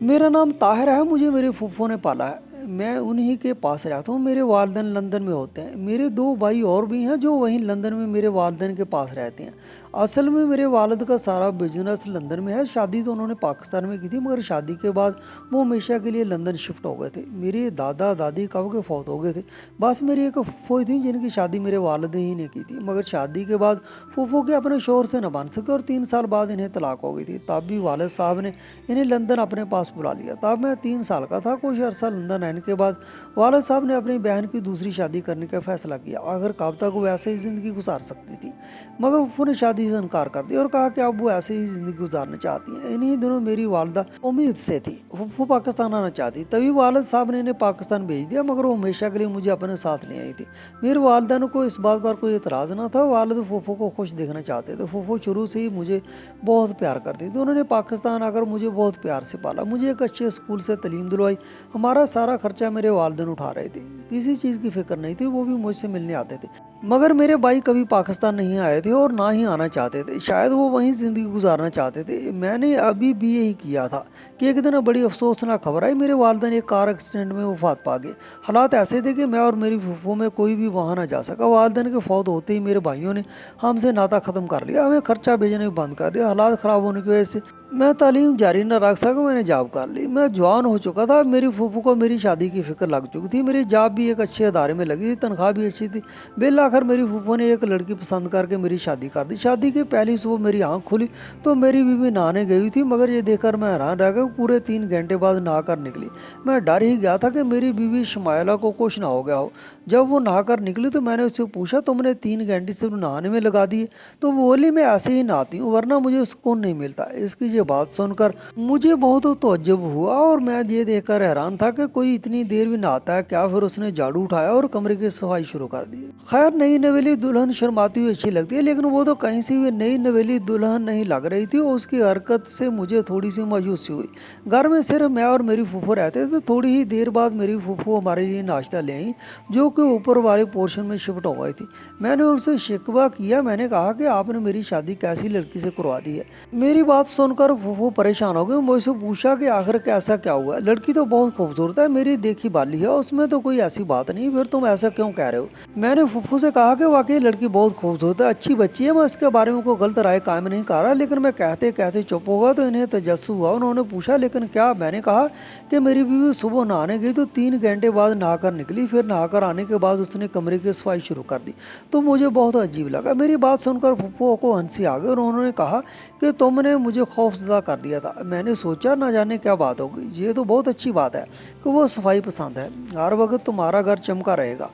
मेरा नाम ताहिर है, मुझे मेरे फूफो ने पाला है। मैं उन्हीं के पास रहता हूँ। मेरे वालिदैन लंदन में होते हैं। मेरे 2 भाई और भी हैं जो वहीं लंदन में मेरे वालिदैन के पास रहते हैं। असल में मेरे वालिद का सारा बिजनेस लंदन में है। शादी तो उन्होंने पाकिस्तान में की थी, मगर शादी के बाद वो हमेशा के लिए लंदन शिफ्ट हो गए थे। मेरे दादा दादी कब के फौत हो गए थे। बस मेरी एक फूफो थी जिनकी शादी मेरे वालिद ही ने की थी, मगर शादी के बाद फूफो के अपने शोहर से न बन सके और 3 साल बाद इन्हें तलाक हो गई थी। तब भी वालिद साहब ने इन्हें लंदन अपने पास बुला लिया। तब मैं 3 साल का था। कुछ अर्सा लंदन रहने के बाद वालिद साहब ने अपनी बहन की दूसरी शादी करने का फैसला किया। आखिर कब तक वो ऐसे ही ज़िंदगी गुजार सकती थी, मगर फूफो ने शादी से इनकार कर दिया और कहा कि अब वो ऐसे ही ज़िंदगी गुजारना चाहती हैं। इन्हीं दिनों मेरी वालदा उम्मीद से थी, फूफो पाकिस्तान आना चाहती। तभी वालिद साहब ने इन्हें पाकिस्तान भेज दिया, मगर वो हमेशा के लिए मुझे अपने साथ ले आई थी। मेरे वालिदैन को इस बात पर कोई एतराज़ ना था। वालिद फूफो को खुश देखना चाहते थे। फूफो शुरू से ही मुझे बहुत प्यार करती थी। उन्होंने पाकिस्तान आकर मुझे बहुत प्यार से पाला, मुझे एक अच्छे स्कूल से तालीम दिलवाई। हमारा सारा खर्चा मेरे वालिदैन उठा रहे थे। किसी चीज़ की फिक्र नहीं थी। वो भी मुझसे मिलने आते थे, मगर मेरे भाई कभी पाकिस्तान नहीं आए थे और ना ही आना चाहते थे। शायद वो वहीं ज़िंदगी गुजारना चाहते थे। मैंने अभी भी यही किया था कि एक दिन बड़ी अफसोसनाक खबर आई। मेरे वालिदैन एक कार एक्सीडेंट में वफात पा गए। हालात ऐसे थे कि मैं और मेरी फूफो में कोई भी वहाँ ना जा सका। वालिदैन के फौत होते ही मेरे भाइयों ने हमसे नाता ख़त्म कर लिया, हमें खर्चा भेजने बंद कर दिया। हालात ख़राब होने की वजह से मैं तालीम जारी न रख सका। मैंने जॉब कर ली। मैं जवान हो चुका था। मेरी फूफो को मेरी शादी की फिक्र लग चुकी थी। मेरी जॉब भी एक अच्छे अदारे में लगी थी, तनख्वाह भी अच्छी थी। बिल आखिर मेरी फूफो ने एक लड़की पसंद करके मेरी शादी कर दी। शादी की पहली सुबह मेरी आंख खुली तो मेरी बीवी नहाने गई थी, मगर ये देखकर मैं हैरान रह गया। पूरे 3 घंटे बाद नहाकर निकली। मैं डर ही गया था कि मेरी बीवी शमाइला को कुछ ना हो गया हो। जब वो नहाकर निकली तो मैंने उससे पूछा, तुमने 3 घंटे सिर्फ नहाने में लगा दिए? तो वो बोली, मैं ऐसे ही नहाती हूँ, वरना मुझे सुकून नहीं मिलता। इसकी ये बात सुनकर मुझे बहुत तअज्जुब हुआ और मैं ये देखकर हैरान था कि कोई इतनी देर भी नहाता है क्या। फिर उसने झाड़ू उठाया और कमरे की सफाई शुरू कर दी। खैर, नई नवेली दुल्हन शर्माती हुई अच्छी लगती है, लेकिन वो तो कहीं से भी नई नवेली दुल्हन नहीं लग रही थी। उसकी हरकत से मुझे थोड़ी सी मायूसी हुई। घर में सिर्फ मैं और मेरी फूफो रहते थे। थोड़ी ही देर बाद मेरी फूफो हमारे लिए नाश्ता ले आई, जो कि ऊपर वाले पोर्शन में शिफ्ट हो गई थी। मैंने उनसे शिकवा किया। मैंने कहा कि आपने मेरी शादी कैसी लड़की से करवा दी है। मेरी बात सुनकर फूफो परेशान हो गए। मुझसे पूछा कि आखिर कैसा क्या हुआ। लड़की तो बहुत खूबसूरत है, मेरी देखी बाली है, उसमें तो कोई ऐसी बात नहीं। फिर तुम ऐसा क्यों कह रहे हो? मैंने फूफो से कहा कि वाकई लड़की बहुत खूबसूरत है, अच्छी बच्ची है। मैं इसके बारे में कोई गलत राय कायम नहीं कर रहा, लेकिन मैं कहते कहते चुप होगा तो इन्हें तजस्सुस हुआ। उन्होंने पूछा, लेकिन क्या? मैंने कहा कि मेरी बीवी सुबह नहाने गई तो 3 घंटे बाद नहाकर निकली। फिर नहाकर आने के बाद उसने कमरे की सफाई शुरू कर दी। तो मुझे बहुत अजीब लगा। मेरी बात सुनकर फूफो को हंसी आ गई और उन्होंने कहा कि तुमने मुझे खौफजदा कर दिया था। मैंने सोचा न जाने क्या बात होगी। ये तो बहुत अच्छी बात है कि वो सफाई पसंद है, हर वक्त तुम्हारा घर चमका रहेगा।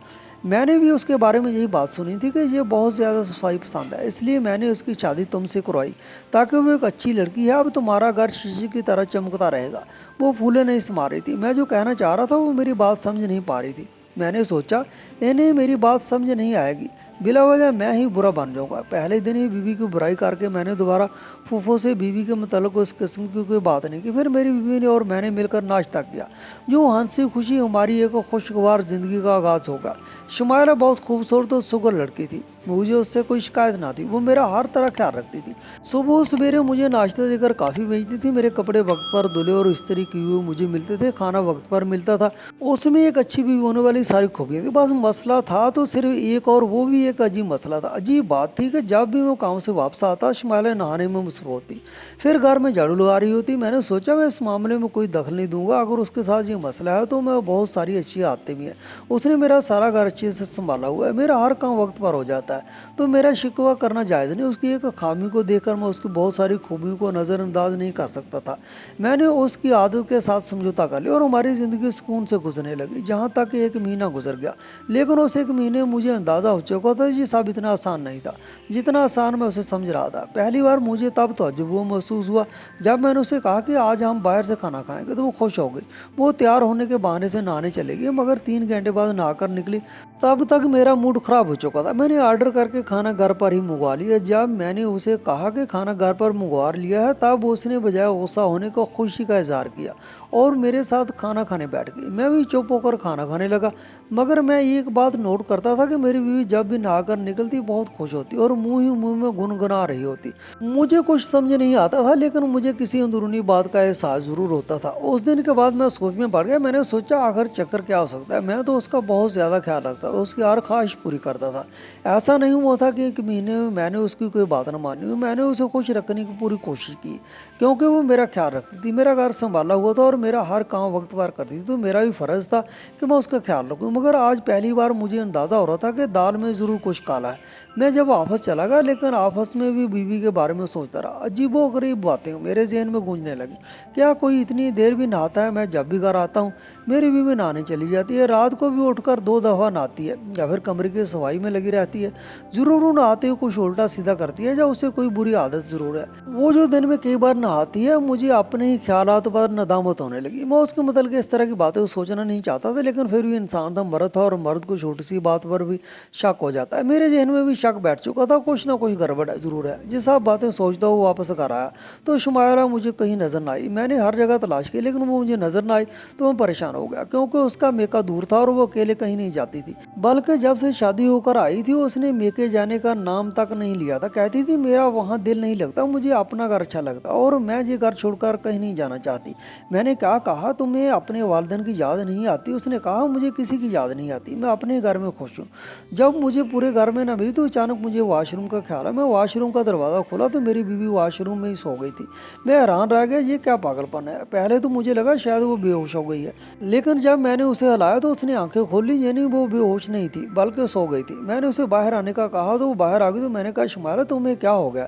मैंने भी उसके बारे में यही बात सुनी थी कि ये बहुत ज़्यादा सफाई पसंद है, इसलिए मैंने उसकी शादी तुमसे करवाई ताकि वो एक अच्छी लड़की है। अब तुम्हारा घर शीशे की तरह चमकता रहेगा। वो फूले नहीं समा रही थी। मैं जो कहना चाह रहा था वो मेरी बात समझ नहीं पा रही थी। मैंने सोचा इन्हें मेरी बात समझ नहीं आएगी, बिला वजह मैं ही बुरा बन जाऊंगा। पहले दिन ही बीवी की बुराई करके मैंने दोबारा फूफो से बीवी के मतलब उस किस्म की कोई बात नहीं की। फिर मेरी बीवी ने और मैंने मिलकर नाश्ता किया। यूँ हंसी खुशी हमारी एक खुशगवार ज़िंदगी का आगाज़ होगा। शुमाइला बहुत खूबसूरत और सुगर लड़की थी। मुझे उससे कोई शिकायत ना थी। वो मेरा हर तरह ख्याल रखती थी। सुबह सवेरे मुझे नाश्ता देकर काफ़ी भेजती थी। मेरे कपड़े वक्त पर धुले और इस्त्री किए हुए मुझे मिलते थे। खाना वक्त पर मिलता था। उसमें एक अच्छी बीवी होने वाली सारी खूबियाँ थी। बस मसला था तो सिर्फ एक, और वो भी एक अजीब मसला था। अजीब बात थी कि जब भी मैं काम से वापस आता शुमाइला नहाने में मसरूफ़ होती, फिर घर में झाड़ू लगा रही होती। मैंने सोचा मैं इस मामले में कोई दखल नहीं दूंगा। अगर उसके साथ ये मसला है तो मैं बहुत सारी अच्छी आदतें भी हैं। उसने मेरा सारा घर अच्छे से संभाला हुआ है। मेरा हर काम वक्त पर हो जाता है, तो मेरा शिकवा करना जायज़ नहीं। उसकी एक खामी को देखकर मैं उसकी बहुत सारी खूबियों को नज़रअंदाज नहीं कर सकता था। मैंने उसकी आदत के साथ समझौता कर लिया और हमारी ज़िंदगी सुकून से गुजरने लगी। जहाँ तक 1 महीना गुजर गया, लेकिन उस 1 महीने मुझे अंदाज़ा हो चुका था ये सब इतना आसान नहीं था जितना आसान मैं उसे समझ रहा था। पहली बार मुझे तब तअज्जुब वो महसूस हुआ जब मैंने उसे कहा कि आज हम बाहर से खाना खाएंगे, तो वो खुश हो गई। वो तैयार होने के बहाने से नहाने चले गई, मगर 3 घंटे बाद नहाकर निकली। तब तक मेरा मूड ख़राब हो चुका था। मैंने ऑर्डर آرڈر کر کے کھانا گھر پر ہی منگوا لیا۔ جب میں نے اسے کہا کہ کھانا گھر پر منگوا لیا ہے، تب اس نے بجائے غصہ ہونے کو خوشی کا اظہار کیا اور میرے ساتھ کھانا کھانے بیٹھ گئی۔ میں بھی چپ ہو کر کھانا کھانے لگا، مگر میں ایک بات نوٹ کرتا تھا کہ میری بیوی جب بھی نہا کر نکلتی بہت خوش ہوتی اور منہ ہی منہ میں گنگنا رہی ہوتی۔ مجھے کچھ سمجھ نہیں آتا تھا، لیکن مجھے کسی اندرونی بات کا احساس ضرور ہوتا تھا۔ اس دن کے بعد میں سوچ میں پڑ گیا۔ میں نے سوچا آخر چکر کیا ہو سکتا ہے۔ میں تو اس کا بہت زیادہ خیال رکھتا تھا، اس کی ہر خواہش پوری کرتا تھا۔ ایسا نہیں ہوا تھا کہ ایک مہینے میں میں نے اس کی کوئی بات نہ مانی۔ میں نے اسے خوش رکھنے کی پوری کوشش کی، کیونکہ وہ میرا خیال رکھتی تھی، میرا گھر سنبھالا ہوا تھا اور میرا ہر کام وقت پر کرتی تھی، تو میرا بھی فرض تھا کہ میں اس کا خیال رکھوں۔ مگر آج پہلی بار مجھے اندازہ ہو رہا تھا کہ دال میں ضرور کچھ کالا ہے۔ میں جب آفس چلا گیا، لیکن آفس میں بھی بیوی کے بارے میں سوچتا رہا۔ عجیب و غریب باتیں میرے ذہن میں گونجنے لگی۔ کیا کوئی اتنی دیر بھی نہاتا ہے؟ میں جب بھی گھر آتا ہوں میری بیوی نہانے چلی جاتی ہے، رات کو بھی اٹھ کر 2 دفعہ نہاتی ہے یا پھر کمرے کی صفائی میں لگی رہتی ہے۔ ضرور وہ نہاتے ہوئے کچھ الٹا سیدھا کرتی ہے یا اسے کوئی بری عادت ضرور ہے۔ وہ جو دن میں کئی بار نہاتی ہے، مجھے اپنے ہی خیالات پر ندامت ہونے لگی۔ میں اس کے متعلق اس طرح کی باتیں سوچنا نہیں چاہتا تھا، لیکن پھر بھی انسان تھا، مرد تھا، اور مرد کو چھوٹی سی بات پر بھی شک ہو جاتا ہے۔ میرے ذہن میں بھی شک بیٹھ چکا تھا، کچھ نہ کچھ گڑبڑ ہے ضرور ہے۔ جس آپ باتیں سوچتا ہوں واپس گھر آیا تو شمائلہ مجھے کہیں نظر نہ آئی۔ میں نے ہر جگہ تلاش کی، لیکن وہ مجھے نظر نہ آئی تو میں پریشان ہو گیا، کیونکہ اس کا میکہ دور تھا اور وہ اکیلے کہیں نہیں جاتی تھی۔ بلکہ جب سے شادی ہو کر آئی تھی اس نے میکے جانے کا نام تک نہیں لیا تھا۔ کہتی تھی میرا وہاں دل نہیں لگتا، مجھے اپنا گھر اچھا لگتا اور میں یہ گھر چھوڑ کر کہیں نہیں جانا چاہتی۔ میں نے کہا تمہیں اپنے والدین کی یاد نہیں آتی؟ اس نے کہا مجھے کسی کی یاد نہیں آتی، میں اپنے گھر میں خوش ہوں۔ جب مجھے پورے گھر میں نہ ملی تو اچانک مجھے واش روم کا خیال ہے۔ میں واش روم کا دروازہ کھولا تو میری بیوی واش روم میں ہی سو گئی تھی۔ میں حیران رہ گیا، یہ کیا پاگل پن ہے۔ پہلے تو مجھے لگا شاید وہ بے ہوش ہو گئی ہے، لیکن جب میں نے اسے ہلایا تو اس نے آنکھیں کھول لی، یعنی وہ بے ہوش نہیں تھی بلکہ سو گئی تھی۔ میں نے اسے باہر آنے کا کہا تو وہ باہر آ گئی، تو میں نے کہا شمائلہ تمہیں کیا ہو گیا؟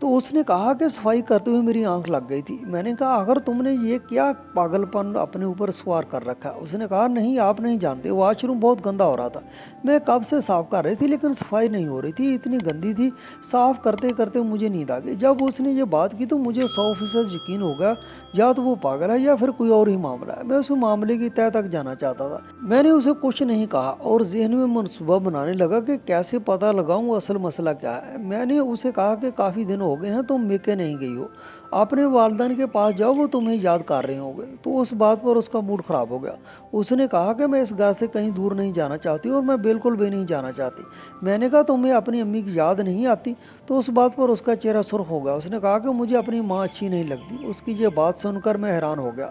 تو اس نے کہا کہ صفائی کرتے ہوئے میری آنکھ لگ گئی تھی۔ میں نے کہا اگر تم نے یہ کیا پاگل پن اپنے اوپر سوار کر رکھا؟ اس نے کہا نہیں، آپ نہیں جانتے، واش روم بہت گندا ہو رہا تھا، میں کب سے صاف کر رہی تھی لیکن صفائی نہیں ہو رہی تھی، اتنی گندی تھی، صاف کرتے کرتے مجھے نیند آ گئی۔ جب اس نے یہ بات کی تو مجھے 100% یقین ہو گیا، یا تو وہ پاگل ہے یا پھر کوئی اور ہی معاملہ ہے۔ میں اس معاملے کی تہہ تک جانا چاہتا تھا۔ میں نے اسے کچھ نہیں کہا اور ذہن میں منصوبہ بنانے لگا کہ کیسے پتہ لگاؤں اصل مسئلہ کیا ہے۔ میں نے اسے کہا کہ کافی دن ہو گئے ہیں تم میکے نہیں گئی ہو، اپنے والدین کے پاس جاؤ، وہ تمہیں یاد کر رہے ہوں گے۔ تو اس بات پر اس کا موڈ خراب ہو گیا۔ اس نے کہا کہ میں اس گھر سے کہیں دور نہیں جانا چاہتی اور میں بالکل بھی نہیں جانا چاہتی۔ میں نے کہا تمہیں اپنی امی کی یاد نہیں آتی؟ تو اس بات پر اس کا چہرہ سرخ ہو گیا۔ اس نے کہا کہ مجھے اپنی ماں اچھی نہیں لگتی۔ اس کی یہ بات سن کر میں حیران ہو گیا۔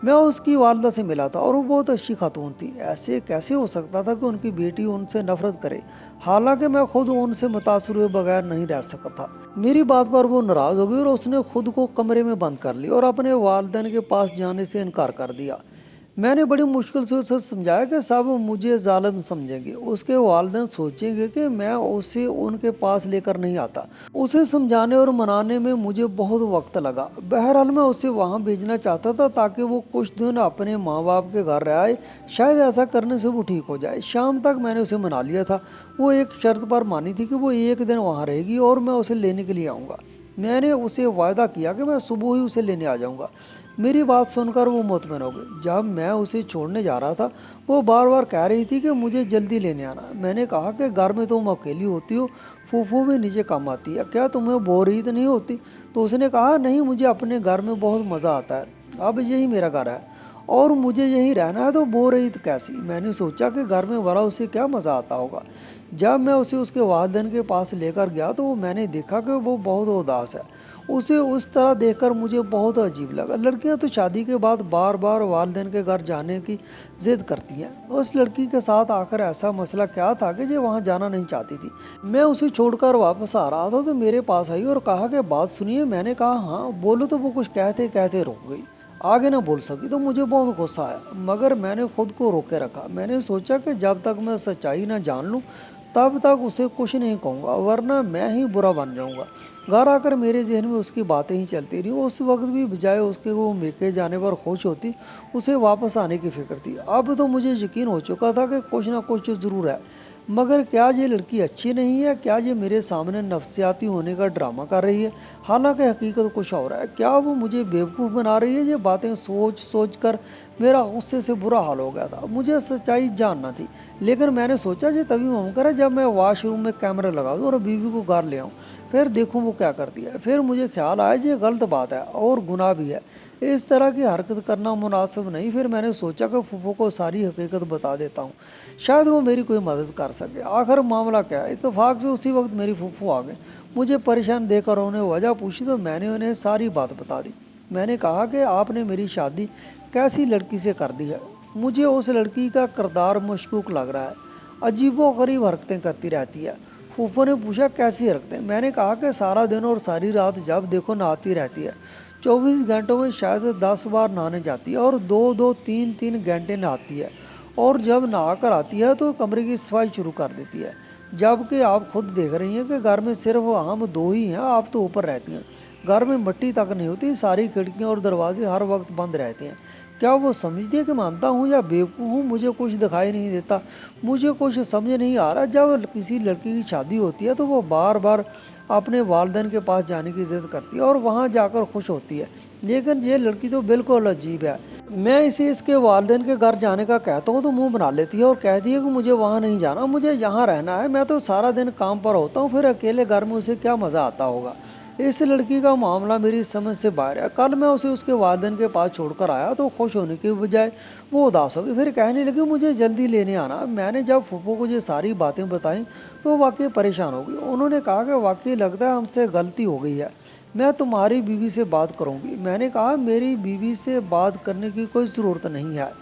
میں اس کی والدہ سے ملا تھا اور وہ بہت اچھی خاتون تھی۔ ایسے کیسے ہو سکتا تھا کہ ان کی بیٹی ان سے نفرت کرے، حالانکہ میں خود ان سے متاثر ہوئے بغیر نہیں رہ سکتا تھا۔ میری بات پر وہ ناراض ہو گئی اور اس نے خود کو کمرے میں بند کر لی اور اپنے والدین کے پاس جانے سے انکار کر دیا۔ میں نے بڑی مشکل سے اسے سمجھایا کہ سب مجھے ظالم سمجھیں گے، اس کے والدین سوچیں گے کہ میں اسے ان کے پاس لے کر نہیں آتا۔ اسے سمجھانے اور منانے میں مجھے بہت وقت لگا۔ بہرحال میں اسے وہاں بھیجنا چاہتا تھا تاکہ وہ کچھ دن اپنے ماں باپ کے گھر رہ آئے، شاید ایسا کرنے سے وہ ٹھیک ہو جائے۔ شام تک میں نے اسے منا لیا تھا۔ وہ ایک شرط پر مانی تھی کہ وہ 1 دن وہاں رہے گی اور میں اسے لینے کے لیے آؤں گا۔ میں نے اسے وعدہ کیا کہ میں صبح ہی اسے لینے آ جاؤں گا۔ میری بات سن کر وہ مطمئن ہو گئی۔ جب میں اسے چھوڑنے جا رہا تھا وہ بار بار کہہ رہی تھی کہ مجھے جلدی لینے آنا۔ میں نے کہا کہ گھر میں تم اکیلی ہوتی ہو، پھوپھو بھی نیچے کم آتی ہے، کیا تمہیں بوریت نہیں ہوتی؟ تو اس نے کہا نہیں، مجھے اپنے گھر میں بہت مزہ آتا ہے، اب یہی میرا گھر ہے اور مجھے یہیں رہنا ہے، تو بوریت کیسی؟ میں نے سوچا کہ گھر میں ورا اسے کیا مزہ آتا ہوگا۔ جب میں اسے اس کے والدین کے پاس لے کر گیا تو میں نے دیکھا کہ وہ بہت اداس ہے۔ اسے اس طرح دیکھ کر مجھے بہت عجیب لگا۔ لڑکیاں تو شادی کے بعد بار بار والدین کے گھر جانے کی ضد کرتی ہیں۔ اس لڑکی کے ساتھ آخر ایسا مسئلہ کیا تھا کہ جو وہاں جانا نہیں چاہتی تھی؟ میں اسے چھوڑ کر واپس آ رہا تھا تو میرے پاس آئی اور کہا کہ بات سنیے۔ میں نے کہا ہاں بولو، تو وہ کچھ کہتے کہتے رک گئی، آگے نہ بول سکی تو مجھے بہت غصہ آیا، مگر میں نے خود کو روکے رکھا۔ میں نے سوچا کہ جب تک میں سچائی نہ جان لوں تب تک اسے کچھ نہیں کہوں گا، ورنہ میں ہی برا بن جاؤں گا۔ گھر آ کر میرے ذہن میں اس کی باتیں ہی چلتی رہی۔ اس وقت بھی بجائے اس کے وہ میکے جانے پر خوش ہوتی، اسے واپس آنے کی فکر تھی۔ اب تو مجھے یقین ہو چکا تھا کہ کچھ نہ کچھ ضرور ہے۔ मगर क्या ये लड़की अच्छी नहीं है? क्या ये मेरे सामने नफसियाती होने का ड्रामा कर रही है? हालांकि हकीकत कुछ और है। क्या वो मुझे बेवकूफ़ बना रही है? ये बातें सोच सोच कर मेरा गुस्से से बुरा हाल हो गया था। मुझे सच्चाई जानना थी, लेकिन मैंने सोचा ये तभी मुमकिन है जब मैं वॉशरूम में कैमरा लगा दूँ और बीवी को घर ले आऊँ, फिर देखूँ वो क्या करती है। फिर मुझे ख्याल आया ये गलत बात है और गुनाह भी है, इस तरह की हरकत करना मुनासिब नहीं। फिर मैंने सोचा कि फूफो को सारी हकीकत बता देता हूँ, शायद वो मेरी कोई मदद कर सके। आखिर मामला क्या है? इत्तेफाक से उसी वक्त मेरी फूफो आ गए। मुझे परेशान देखकर उन्हें वजह पूछी तो मैंने उन्हें सारी बात बता दी। मैंने कहा कि आपने मेरी शादी कैसी लड़की से कर दी है? मुझे उस लड़की का किरदार मशकूक लग रहा है, अजीबो गरीब हरकतें करती रहती है। फूफो ने पूछा कैसी हरकतें? मैंने कहा कि सारा दिन और सारी रात जब देखो नहाती रहती है, 24 घंटों में शायद 10 बार नहाने जाती है और 2-2 3-3 घंटे नहाती है, और जब नहा कर आती है तो कमरे की सफाई शुरू कर देती है। जबकि आप खुद देख रही हैं कि घर में सिर्फ हम दो ही हैं, आप तो ऊपर रहती हैं। घर में मिट्टी तक नहीं होती, सारी खिड़कियां और दरवाजे हर वक्त बंद रहते हैं। क्या वो समझती है कि मानता हूँ या बेवकूफ़ हूँ? मुझे कुछ दिखाई नहीं देता, मुझे कुछ समझ नहीं आ रहा। जब किसी लड़की की शादी होती है तो वो बार बार अपने वालिदैन के पास जाने की ज़िद करती है और वहाँ जाकर खुश होती है, लेकिन ये लड़की तो बिल्कुल अजीब है। मैं इसे इसके वालिदैन के घर जाने का कहता हूँ तो मुंह बना लेती है और कहती है कि मुझे वहाँ नहीं जाना, मुझे यहाँ रहना है। मैं तो सारा दिन काम पर होता हूँ, फिर अकेले घर में उसे क्या मज़ा आता होगा। इस लड़की का मामला मेरी समझ से बाहर है। कल मैं उसे उसके वालिदैन के पास छोड़कर आया तो खुश होने के बजाय वो उदास हो गई, फिर कहने लगी मुझे जल्दी लेने आना। मैंने जब फूफो को ये सारी बातें बताई तो वाकई परेशान हो गई। उन्होंने कहा कि वाकई लगता है हमसे गलती हो गई है, मैं तुम्हारी बीवी से बात करूंगी। मैंने कहा मेरी बीवी से बात करने की कोई ज़रूरत नहीं है,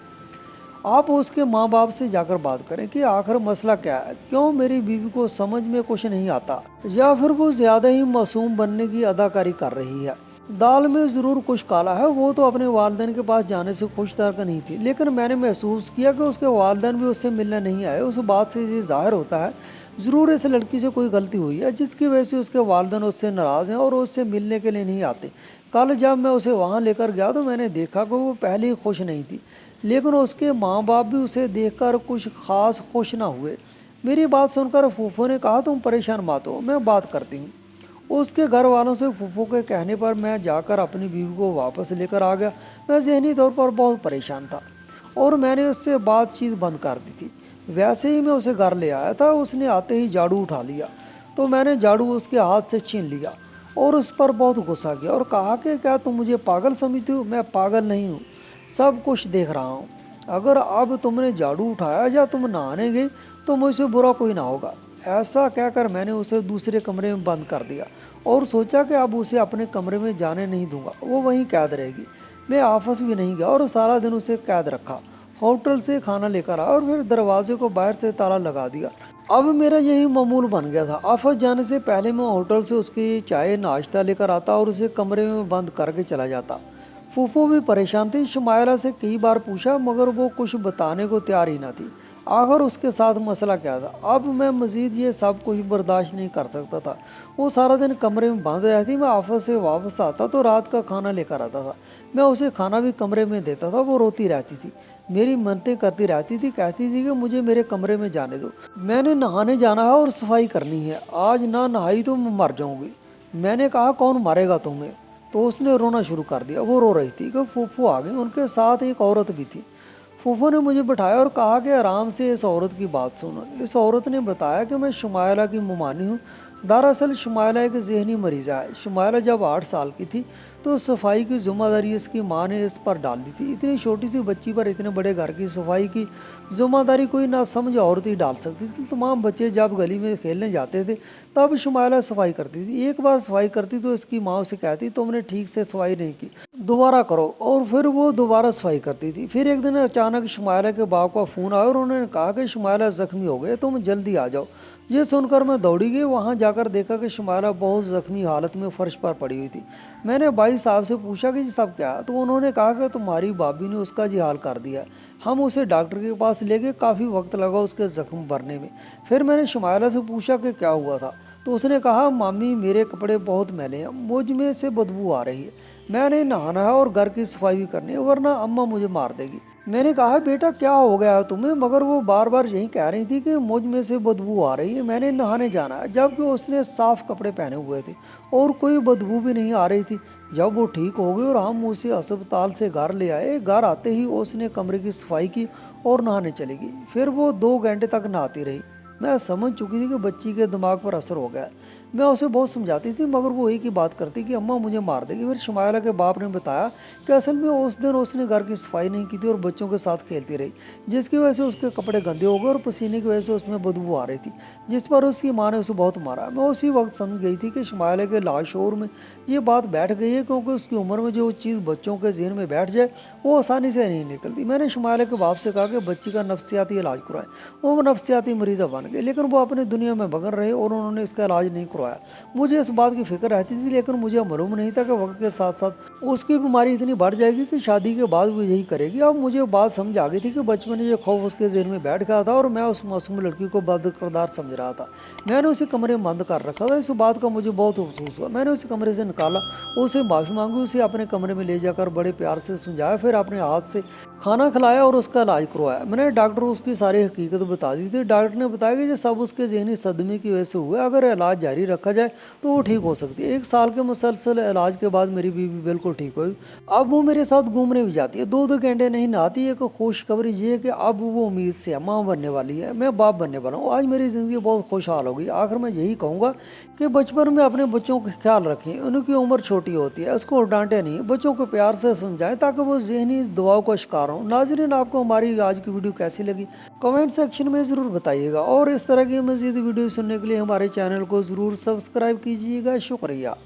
आप उसके माँ बाप से जाकर बात करें कि आखिर मसला क्या है, क्यों मेरी बीवी को समझ में कुछ नहीं आता, या फिर वो ज़्यादा ही मासूम बनने की अदाकारी कर रही है। दाल में ज़रूर कुछ काला है। वो तो अपने वालिदैन के पास जाने से खुश तक नहीं थी, लेकिन मैंने महसूस किया कि उसके वालिदैन भी उससे मिलने नहीं आए। उस बात से ये ज़ाहिर होता है ज़रूर इस लड़की से कोई गलती हुई है जिसकी वजह से उसके वालिदैन उससे नाराज़ हैं और उससे मिलने के लिए नहीं आते। कल जब मैं उसे वहाँ लेकर गया तो मैंने देखा कि वो पहले ही खुश नहीं थी, लेकिन उसके माँ बाप भी उसे देखकर कुछ खास खुश ना हुए। मेरी बात सुनकर फूफो ने कहा तुम परेशान मत हो, मैं बात करती हूँ। उसके घर वालों से फूफो के कहने पर मैं जाकर अपनी बीवी को वापस लेकर आ गया। मैं ज़हनी तौर पर बहुत परेशान था और मैंने उससे बातचीत बंद कर दी थी। वैसे ही मैं उसे घर ले आया था, उसने आते ही झाड़ू उठा लिया तो मैंने झाड़ू उसके हाथ से छीन लिया और उस पर बहुत गुस्सा किया और कहा कि क्या तुम मुझे पागल समझती हो? मैं पागल नहीं हूँ, सब कुछ देख रहा हूँ। अगर अब तुमने झाड़ू उठाया या तुम नहाने गई तो मुझसे बुरा कोई ना होगा। ऐसा कहकर मैंने उसे दूसरे कमरे में बंद कर दिया और सोचा कि अब उसे अपने कमरे में जाने नहीं दूंगा, वो वहीं कैद रहेगी। मैं ऑफिस भी नहीं गया और सारा दिन उसे कैद रखा। होटल से खाना लेकर आया और फिर दरवाजे को बाहर से ताला लगा दिया। अब मेरा यही मामूल बन गया था। ऑफिस जाने से पहले मैं होटल से उसकी चाय नाश्ता लेकर आता और उसे कमरे में बंद करके चला जाता। फूफो भी परेशान थी। शुमाइला से कई बार पूछा मगर वो कुछ बताने को तैयार ही ना थी। आखिर उसके साथ मसला क्या था? अब मैं मज़ीद ये सब कुछ बर्दाश्त नहीं कर सकता था। वो सारा दिन कमरे में बंद रहती, मैं ऑफिस से वापस आता तो रात का खाना लेकर आता था। मैं उसे खाना भी कमरे में देता था। वो रोती रहती थी, मेरी मिन्नतें करती रहती थी, कहती थी कि मुझे मेरे कमरे में जाने दो, मैंने नहाने जाना है और सफाई करनी है, आज ना नहाई तो मैं मर जाऊंगी। मैंने कहा कौन मारेगा तुम्हें? तो उसने रोना शुरू कर दिया। वो रो रही थी कि फूफो आ गई, उनके साथ एक औरत भी थी। फूफो ने मुझे बिठाया और कहा कि आराम से इस औरत की बात सुनो। इस औरत ने बताया कि मैं शुमाइला की मुमानी हूँ। दरअसल शुमाइला एक ज़हनी मरीज़ा है। शुमाइला जब 8 साल की थी तो सफाई की जिम्मेदारी इसकी माँ ने इस पर डाल दी थी। इतनी छोटी सी बच्ची पर इतने बड़े घर की सफाई की जिम्मेदारी कोई ना समझ औरत ही डाल सकती थी। तमाम बच्चे जब गली में खेलने जाते थे तब शुमाइला सफाई करती थी। एक बार सफाई करती तो इसकी माँ उसे कहती तुमने ठीक से सफाई नहीं की, दोबारा करो, और फिर वो दोबारा सफाई करती थी। फिर एक दिन अचानक शुमाइला के बाप का फ़ोन आया और उन्होंने कहा कि शुमाइला ज़ख्मी हो गए, तुम जल्दी आ जाओ। ये सुनकर मैं दौड़ी गई। वहाँ जाकर देखा कि शुमाइला बहुत ज़ख्मी हालत में फर्श पर पड़ी हुई थी। मैंने भाई साहब से पूछा कि सब क्या है, तो उन्होंने कहा कि तुम्हारी भाभी ने उसका जी हाल कर दिया। हम उसे डॉक्टर के पास ले गए, काफ़ी वक्त लगा उसके ज़ख्म भरने में। फिर मैंने शुमाइला से पूछा कि क्या हुआ था, तो उसने कहा मामी मेरे कपड़े बहुत मैले हैं, मुझ में से बदबू आ रही है। मैंने नहाना है और घर की सफाई भी करनी है, वरना अम्मा मुझे मार देगी। मैंने कहा बेटा क्या हो गया है तुम्हें, मगर वो बार बार यही कह रही थी कि मुझ में से बदबू आ रही है, मैंने नहाने जाना है, जबकि उसने साफ कपड़े पहने हुए थे और कोई बदबू भी नहीं आ रही थी। जब वो ठीक हो गई और हम उसे अस्पताल से घर ले आए, घर आते ही उसने कमरे की सफाई की और नहाने चली गई। फिर वो 2 घंटे तक नहाती रही। मैं समझ चुकी थी कि बच्ची के दिमाग पर असर हो गया। मैं उसे बहुत समझाती थी, मगर वो एक ही बात करती कि अम्मा मुझे मार देगी। फिर शुमाइला के बाप ने बताया कि असल में उस दिन उसने घर की सफाई नहीं की थी और बच्चों के साथ खेलती रही, जिसकी वजह से उसके कपड़े गंदे हो गए और पसीने की वजह से उसमें बदबू आ रही थी, जिस पर उसकी माँ ने उसे बहुत मारा। मैं उसी वक्त समझ गई थी कि शुमाइला के लाशोर में ये बात बैठ गई है, क्योंकि उसकी उम्र में जो चीज़ बच्चों के जहन में बैठ जाए वो आसानी से नहीं निकलती। मैंने शुमाइला के बाप से कहा कि बच्ची का नफ्सियाती इलाज करवाएं। वो नफ्सियाती मरीज़ा बन गए, लेकिन वो अपनी दुनिया में मगन रहे और उन्होंने इसका इलाज नहीं करवाया। मुझे इस बात की फिक्र रहती थी, लेकिन मुझे मालूम नहीं था कि वक्त के साथ साथ उसकी बीमारी इतनी बढ़ जाएगी कि शादी के बाद वो यही करेगी। अब मुझे बात समझ आ गई थी कि बचपन में ये खौफ उसके जहन में बैठ गया था और मैं उस मासूम लड़की को बद किरदार समझ रहा था। मैंने उसे कमरे में बंद कर रखा था। इस बात का मुझे बहुत अफसोस हुआ। मैंने उसे कमरे से निकाला, उसे माफ़ी मांगी, उसे अपने कमरे में ले जाकर बड़े प्यार से समझाया, फिर अपने हाथ से खाना खिलाया और उसका इलाज करवाया। मैंने डॉक्टर को उसकी सारी हकीकत बता दी थी। डॉक्टर ने बताया कि ये सब उसके जहनी सदमे की वजह से हुआ है, अगर इलाज जारी रखा जाए तो वो ठीक हो सकती है। 1 साल के मुसलसल इलाज के बाद मेरी बीवी बिल्कुल ठीक हुई। अब वो मेरे साथ घूमने भी जाती है, 2-2 घंटे नहीं नहाती। एक खुशखबरी ये है कि अब वो उम्मीद से माँ बनने वाली है, मैं बाप बनने वाला हूँ। आज मेरी ज़िंदगी बहुत खुशहाल हो गई। आखिर मैं यही कहूँगा कि बचपन में अपने बच्चों का ख्याल रखें, उनकी उम्र छोटी होती है, उसको डांटे नहीं, बच्चों को प्यार से समझाएं ताकि वो जहनी दवाओं का शिकार हों। नाज़रीन, आपको हमारी आज की वीडियो कैसी लगी कमेंट सेक्शन में ज़रूर बताइएगा, और इस तरह की मज़ीद वीडियो सुनने के लिए हमारे चैनल को ज़रूर सब्सक्राइब कीजिएगा। शुक्रिया।